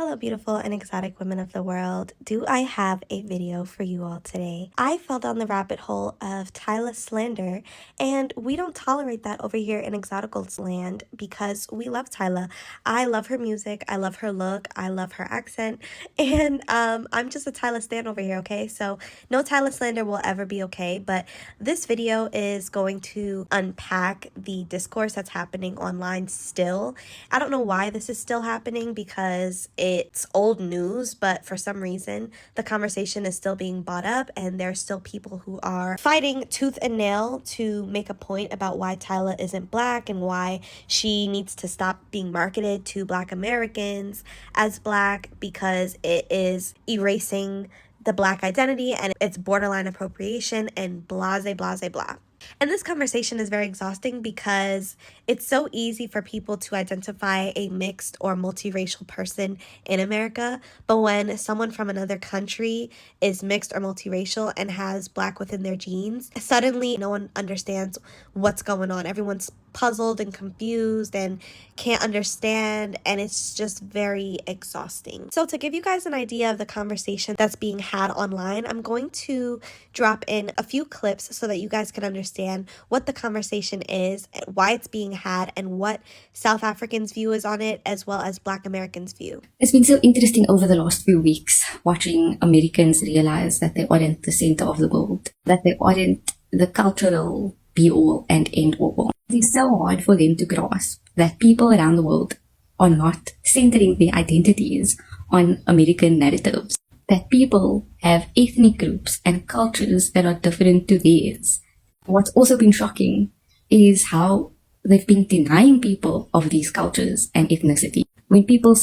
Hello, beautiful and exotic women of the world. Do I have a video for you all today? I fell down the rabbit hole of Tyla slander, and we don't tolerate that over here in Exoticals land because we love Tyla. I love her music, I love her look, I love her accent, and I'm just a Tyla stan over here, okay? So no Tyla slander will ever be okay, but this video is going to unpack the discourse that's happening online still. I don't know why this is still happening because it's old news, but for some reason the conversation is still being brought up and there's still people who are fighting tooth and nail to make a point about why Tyla isn't black and why she needs to stop being marketed to Black Americans as black because it is erasing the black identity and it's borderline appropriation and blase blase blah. And this conversation is very exhausting because it's so easy for people to identify a mixed or multiracial person in America. But when someone from another country is mixed or multiracial and has black within their genes, suddenly no one understands what's going on. Everyone's puzzled and confused and can't understand, and it's just very exhausting. So to give you guys an idea of the conversation that's being had online, I'm going to drop in a few clips so that you guys can understand what the conversation is, why it's being had, and what South Africans' view is on it, as well as Black Americans' view. It's been so interesting over the last few weeks watching Americans realize that they aren't the center of the world, that they aren't the cultural be-all and end-all. It's so hard for them to grasp that people around the world are not centering their identities on American narratives, that people have ethnic groups and cultures that are different to theirs. What's also been shocking is how they've been denying people of these cultures and ethnicity. When people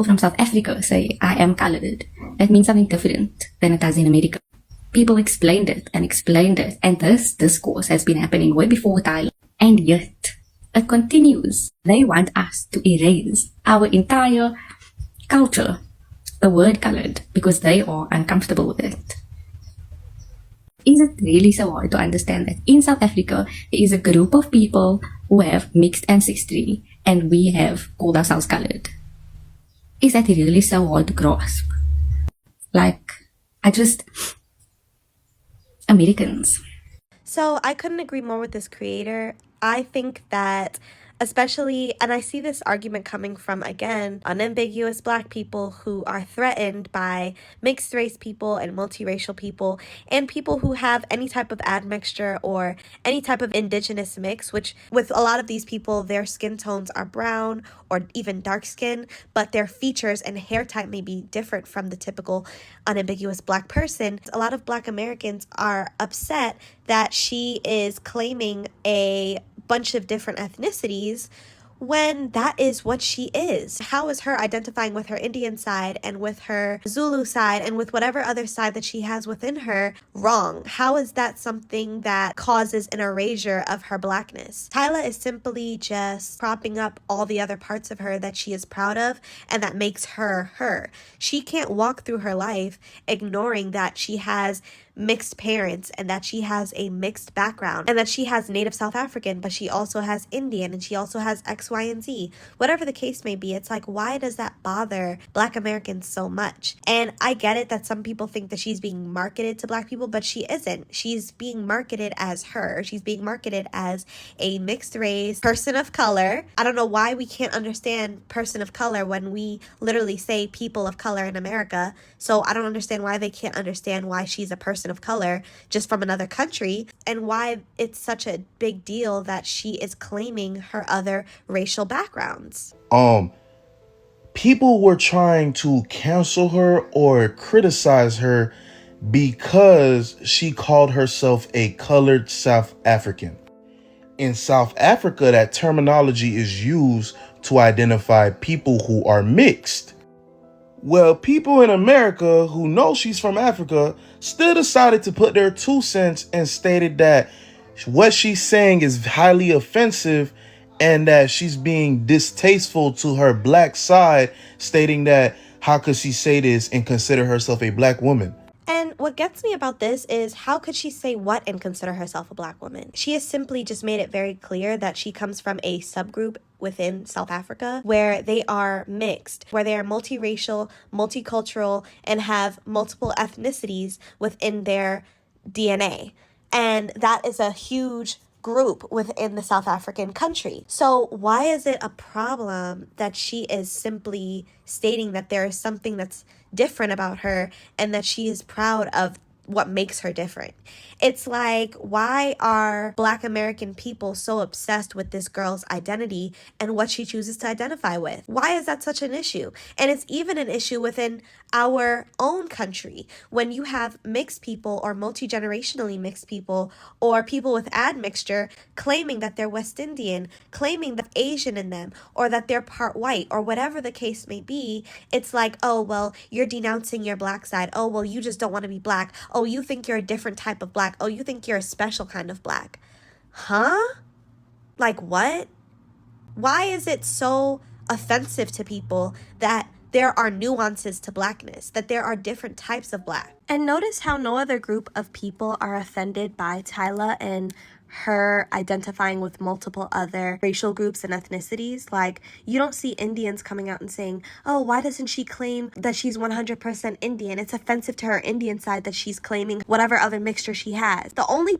from South Africa say, I am colored, that means something different than it does in America. People explained it, and this discourse has been happening way before Tyla, and yet it continues. They want us to erase our entire culture, the word colored, because they are uncomfortable with it. Is it really so hard to understand that in South Africa there is a group of people who have mixed ancestry and we have called ourselves colored? Is that really so hard to grasp? Americans. So I couldn't agree more with this creator. I think that especially, and I see this argument coming from, again, unambiguous Black people who are threatened by mixed race people and multiracial people and people who have any type of admixture or any type of indigenous mix, which with a lot of these people, their skin tones are brown or even dark skin, but their features and hair type may be different from the typical unambiguous Black person. A lot of Black Americans are upset that she is claiming a bunch of different ethnicities when that is what she is. How is her identifying with her Indian side and with her Zulu side and with whatever other side that she has within her wrong? How is that something that causes an erasure of her Blackness? Tyla is simply just propping up all the other parts of her that she is proud of and that makes her her. She can't walk through her life ignoring that she has mixed parents and that she has a mixed background and that she has native South African, but she also has Indian and she also has X, Y, and Z. Whatever the case may be, it's like, why does that bother Black Americans so much? And I get it that some people think that she's being marketed to Black people, but she isn't. She's being marketed as her. She's being marketed as a mixed race person of color. I don't know why we can't understand person of color when we literally say people of color in America. So I don't understand why they can't understand why she's a person of color just from another country and why it's such a big deal that she is claiming her other racial backgrounds. People were trying to cancel her or criticize her because she called herself a colored South African. In South Africa, that terminology is used to identify people who are mixed. Well, people in America who know she's from Africa still decided to put their 2 cents and stated that what she's saying is highly offensive and that she's being distasteful to her Black side, stating that how could she say this and consider herself a Black woman? And what gets me about this is how could she say what and consider herself a black woman? She has simply just made it very clear that she comes from a subgroup within South Africa where they are mixed, where they are multiracial, multicultural, and have multiple ethnicities within their DNA. And that is a huge group within the South African country. So why is it a problem that she is simply stating that there is something that's different about her and that she is proud of what makes her different? It's like, why are Black American people so obsessed with this girl's identity and what she chooses to identify with? Why is that such an issue? And it's even an issue within our own country when you have mixed people or multi-generationally mixed people or people with admixture claiming that they're West Indian, claiming that Asian in them, or that they're part white, or whatever the case may be. It's like, oh, well, you're denouncing your black side. Oh, well, you just don't want to be black. Oh, you think you're a different type of black. Oh, you think you're a special kind of black. Huh? Like what? Why is it so offensive to people that there are nuances to blackness, that there are different types of black? And notice how no other group of people are offended by Tyla and her identifying with multiple other racial groups and ethnicities. Like, you don't see Indians coming out and saying, oh, why doesn't she claim that she's 100% Indian? It's offensive to her Indian side that she's claiming whatever other mixture she has. The only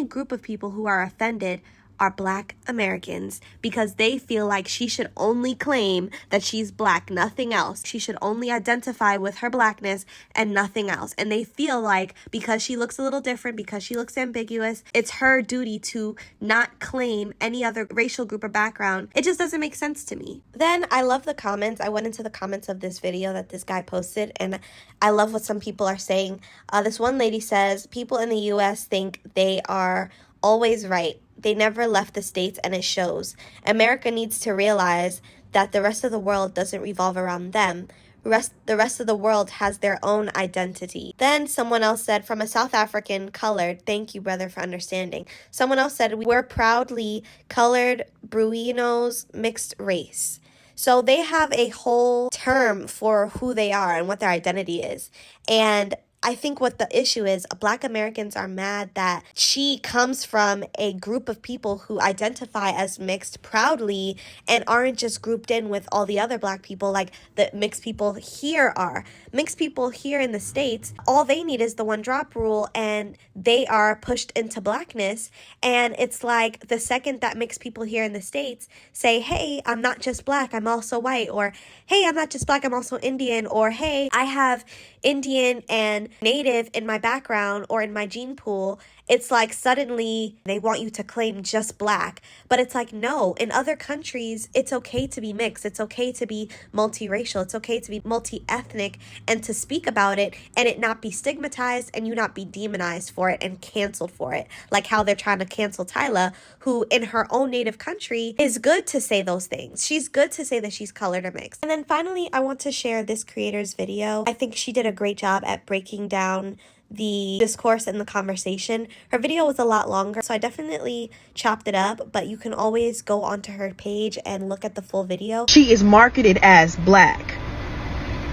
group of people who are offended are Black Americans because they feel like she should only claim that she's black, nothing else. She should only identify with her blackness and nothing else. And they feel like because she looks a little different, because she looks ambiguous, it's her duty to not claim any other racial group or background. It just doesn't make sense to me. Then I love the comments. I went into the comments of this video that this guy posted, and I love what some people are saying. This one lady says, people in the US think they are always right. They never left the States, and it shows. America needs to realize that the rest of the world doesn't revolve around them. The rest of the world has their own identity. Then someone else said, from a South African colored, thank you, brother, for understanding. Someone else said, we're proudly colored Bruinos mixed race. So they have a whole term for who they are and what their identity is. And I think what the issue is, Black Americans are mad that she comes from a group of people who identify as mixed proudly and aren't just grouped in with all the other Black people like the mixed people here are. Mixed people here in the States, all they need is the one drop rule and they are pushed into blackness. And it's like the second that mixed people here in the States say, hey, I'm not just Black, I'm also white, or hey, I'm not just Black, I'm also Indian, or hey, I have Indian and Native in my background or in my gene pool, it's like suddenly they want you to claim just Black. But it's like, no, in other countries, it's okay to be mixed. It's okay to be multiracial. It's okay to be multi-ethnic and to speak about it and it not be stigmatized and you not be demonized for it and canceled for it. Like how they're trying to cancel Tyla, who in her own native country is good to say those things. She's good to say that she's colored or mixed. And then finally, I want to share this creator's video. I think she did a great job at breaking down the discourse and the conversation. Her video was a lot longer, so I definitely chopped it up, but you can always go onto her page and look at the full video. She is marketed as Black.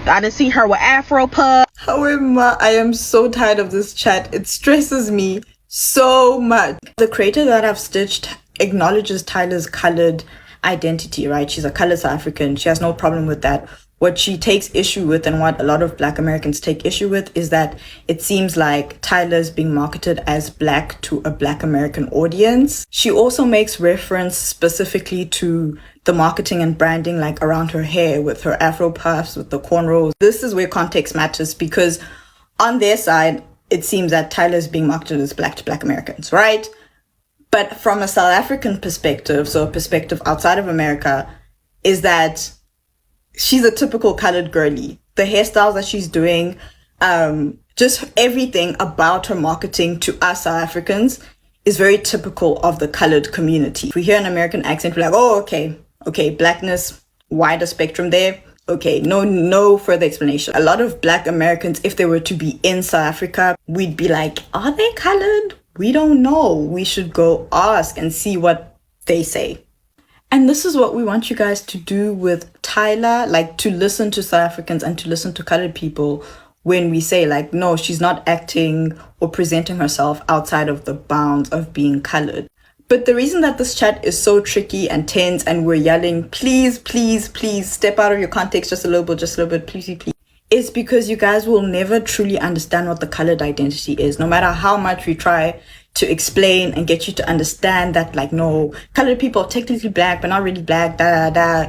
I done seen her with Afro puff. However, I am so tired of this chat. It stresses me so much. The creator that I've stitched acknowledges Tyla's colored identity, right? She's a colored South African. She has no problem with that. What she takes issue with and what a lot of Black Americans take issue with is that it seems like Tyla is being marketed as Black to a Black American audience. She also makes reference specifically to the marketing and branding, like around her hair with her Afro puffs, with the cornrows. This is where context matters because on their side, it seems that Tyla is being marketed as Black to Black Americans, right? But from a South African perspective, so a perspective outside of America, is that she's a typical colored girly. The hairstyles that she's doing, just everything about her marketing to us South Africans is very typical of the colored community. If we hear an American accent, we're like, oh, okay, Blackness, wider spectrum there. Okay, no further explanation. A lot of Black Americans, if they were to be in South Africa, we'd be like, are they colored? We don't know. We should go ask and see what they say. And this is what we want you guys to do with Tyla, like to listen to South Africans and to listen to colored people when we say like, no, she's not acting or presenting herself outside of the bounds of being colored. But the reason that this chat is so tricky and tense and we're yelling, please, please, please step out of your context just a little bit, please, please, is because you guys will never truly understand what the colored identity is, no matter how much we try to explain and get you to understand that, like, no, colored people are technically black, but not really black,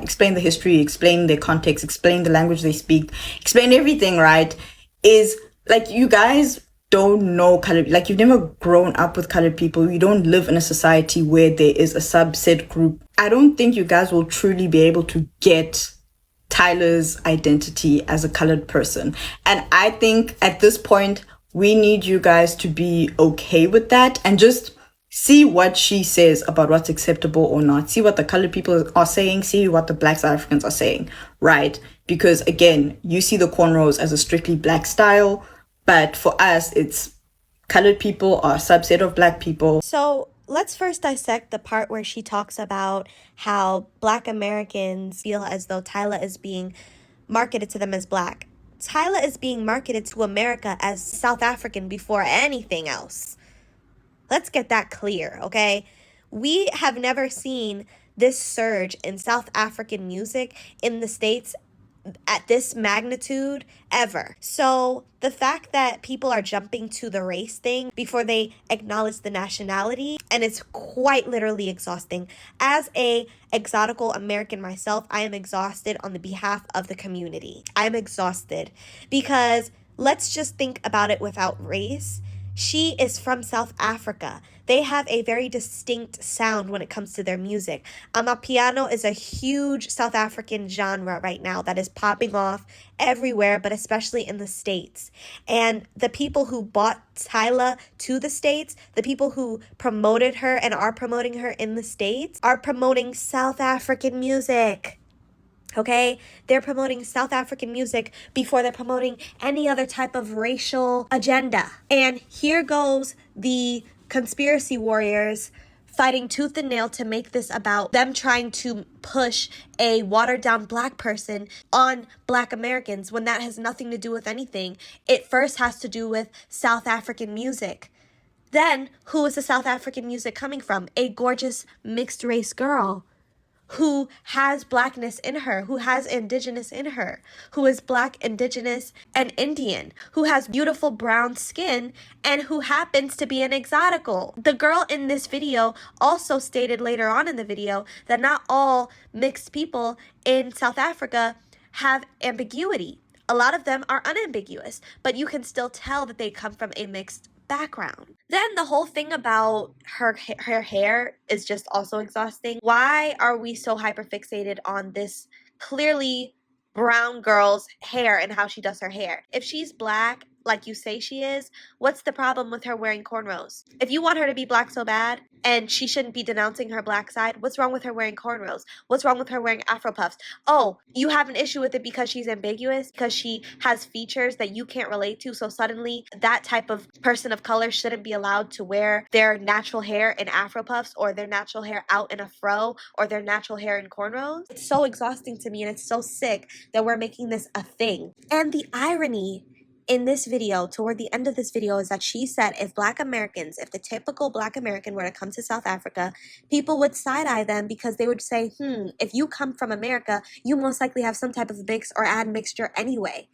explain the history, explain their context, explain the language they speak, explain everything, right? Is like, you guys don't know colored, like, you've never grown up with colored people. You don't live in a society where there is a subset group. I don't think you guys will truly be able to get Tyla's identity as a colored person. And I think at this point, we need you guys to be okay with that and just see what she says about what's acceptable or not. See what the colored people are saying. See what the Black South Africans are saying, right? Because again, you see the cornrows as a strictly black style, but for us, it's colored people are a subset of black people. So let's first dissect the part where she talks about how Black Americans feel as though Tyla is being marketed to them as black. Tyla is being marketed to America as South African before anything else. Let's get that clear, okay? We have never seen this surge in South African music in the States at this magnitude ever. So the fact that people are jumping to the race thing before they acknowledge the nationality, and it's quite literally exhausting. As a exotical American myself, I am exhausted on the behalf of the community. I'm exhausted because let's just think about it without race. She is from South Africa. They have a very distinct sound when it comes to their music. Amapiano is a huge South African genre right now that is popping off everywhere, but especially in the States. And the people who bought Tyla to the States, the people who promoted her and are promoting her in the States, are promoting South African music. Okay, they're promoting South African music before they're promoting any other type of racial agenda. And here goes the conspiracy warriors fighting tooth and nail to make this about them trying to push a watered down black person on Black Americans when that has nothing to do with anything. It first has to do with South African music. Then, who is the South African music coming from? A gorgeous mixed race girl who has blackness in her, who has indigenous in her, who is black, indigenous, and Indian, who has beautiful brown skin, and who happens to be an exotical. The girl in this video also stated later on in the video that not all mixed people in South Africa have ambiguity. A lot of them are unambiguous, but you can still tell that they come from a mixed background. Then the whole thing about her hair is just also exhausting. Why are we so hyperfixated on this clearly brown girl's hair and how she does her hair? If she's black, like you say she is, what's the problem with her wearing cornrows? If you want her to be black so bad and she shouldn't be denouncing her black side, what's wrong with her wearing cornrows? What's wrong with her wearing afro puffs? Oh, you have an issue with it because she's ambiguous, because she has features that you can't relate to, so suddenly that type of person of color shouldn't be allowed to wear their natural hair in afro puffs, or their natural hair out in a fro, or their natural hair in cornrows? It's so exhausting to me, and it's so sick that we're making this a thing. And the irony in this video, toward the end of this video, is that she said if Black Americans, if the typical Black American were to come to South Africa, people would side-eye them because they would say, if you come from America, you most likely have some type of mix or admixture anyway.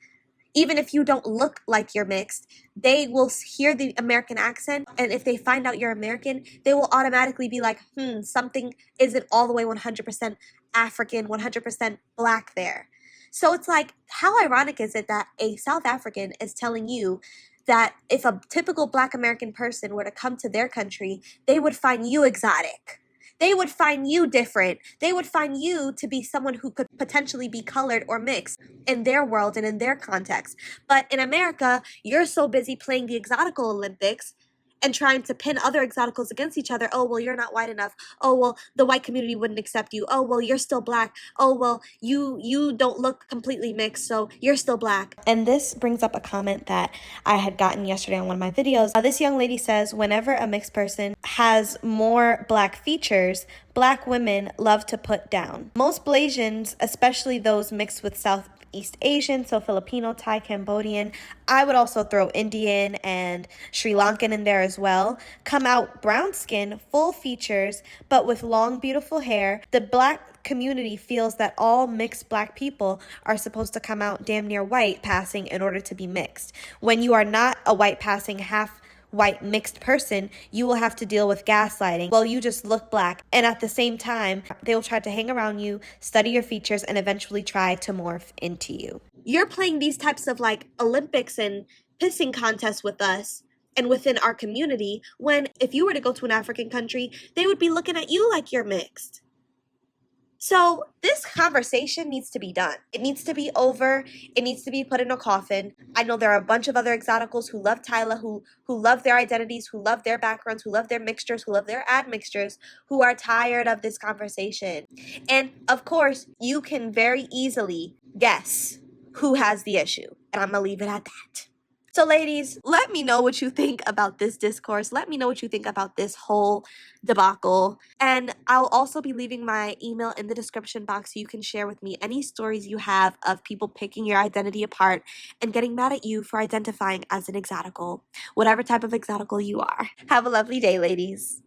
Even if you don't look like you're mixed, they will hear the American accent, and if they find out you're American, they will automatically be like, something isn't all the way 100% African, 100% Black there. So it's like, how ironic is it that a South African is telling you that if a typical Black American person were to come to their country, they would find you exotic. They would find you different. They would find you to be someone who could potentially be colored or mixed in their world and in their context. But in America, you're so busy playing the exotical Olympics and trying to pin other exoticals against each other. Oh, well, you're not white enough. Oh, well, the white community wouldn't accept you. Oh, well, you're still Black. Oh, well, you don't look completely mixed, so you're still Black. And this brings up a comment that I had gotten yesterday on one of my videos. This young lady says, whenever a mixed person has more Black features, Black women love to put down. Most Blasians, especially those mixed with South East Asian, so Filipino, Thai, Cambodian. I would also throw Indian and Sri Lankan in there as well. Come out brown skin, full features, but with long, beautiful hair. The black community feels that all mixed black people are supposed to come out damn near white passing in order to be mixed. When you are not a white passing half white mixed person, you will have to deal with gaslighting. Well, you just look black. And at the same time, they will try to hang around you, study your features, and eventually try to morph into you. You're playing these types of like Olympics and pissing contests with us and within our community, when if you were to go to an African country, they would be looking at you like you're mixed. So this conversation needs to be done. It needs to be over. It needs to be put in a coffin. I know there are a bunch of other exoticals who love Tyla, who love their identities, who love their backgrounds, who love their mixtures, who love their admixtures, who are tired of this conversation. And of course, you can very easily guess who has the issue. And I'm going to leave it at that. So ladies, let me know what you think about this discourse. Let me know what you think about this whole debacle. And I'll also be leaving my email in the description box so you can share with me any stories you have of people picking your identity apart and getting mad at you for identifying as an exotical, whatever type of exotical you are. Have a lovely day, ladies.